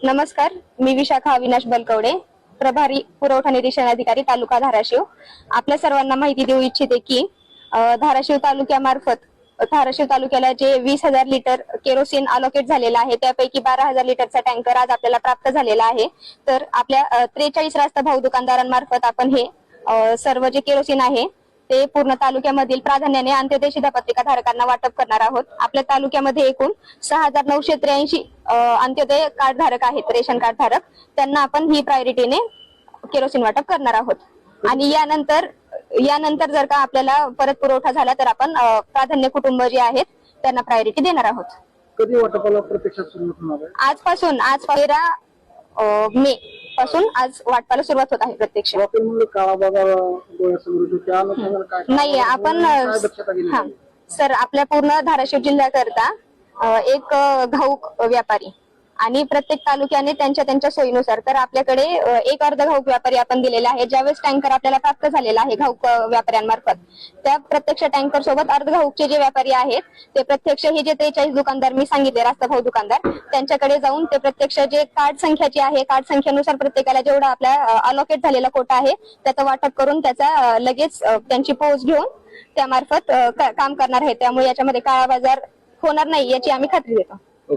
नमस्कार, मी विशाखा अविनाश बलकवडे, प्रभारी पुरवठा निरीक्षण अधिकारी तालुका धाराशिव। आपल्या सर्वांना माहिती देऊ इच्छिते की धाराशिव तालुक्याला जे 20,000 लिटर केरोसिन अलोकेट झालेला आहे त्यापैकी 12,000 लिटरचा टँकर आज आपल्याला प्राप्त झालेला आहे। तर आपल्या 43 रास्त भाऊ दुकानदारांमार्फत आपण हे सर्व जे केरोसिन आहे ते पूर्ण तालुक्यामधील प्राधान्याने अंत्योदय शिधापत्रिका धारकांना वाटप करणार आहोत। आपल्या तालुक्यामध्ये एकूण 6,983 अंत्योदय कार्ड धारक आहेत, रेशन कार्ड धारक, त्यांना आपण ही प्रायोरिटीने केरोसिन वाटप करणार आहोत। आणि यानंतर जर का आपल्याला परत पुरवठा झाला तर आपण प्राधान्य कुटुंब जे आहेत त्यांना प्रायोरिटी देणार आहोत। कधी वाटपाला प्रत्यक्षात सुरुवात होणार आहे? आजपासून, आज 13 मे पासून आज वाटपाला सुरुवात होत आहे प्रत्यक्ष। नाही, आपण सर आपल्या पूर्ण धाराशिव जिल्ह्याकरता एक घाऊक व्यापारी आणि प्रत्येक तालुक्याने त्यांच्या सोयीनुसार, तर आपल्याकडे एक अर्ध घाऊक व्यापारी आपण दिलेला आहे। ज्यावेळेस टँकर आपल्याला प्राप्त झालेला आहे घाऊक व्यापाऱ्यांमार्फत, त्या प्रत्यक्ष टँकर सोबत अर्ध घाऊकचे जे व्यापारी आहेत ते प्रत्यक्ष हे जे 43 दुकानदार मी सांगितले रास्त भाऊ दुकानदार, त्यांच्याकडे जाऊन ते प्रत्यक्ष जे कार्ड संख्याची आहे, कार्ड संख्येनुसार प्रत्येकाला जेवढा आपल्या अलोकेट झालेला कोटा आहे त्याचं वाटप करून त्याचा लगेच त्यांची पोच घेऊन त्यामार्फत काम करणार आहे। त्यामुळे याच्यामध्ये काळा बाजार होणार नाही याची आम्ही खात्री देतो।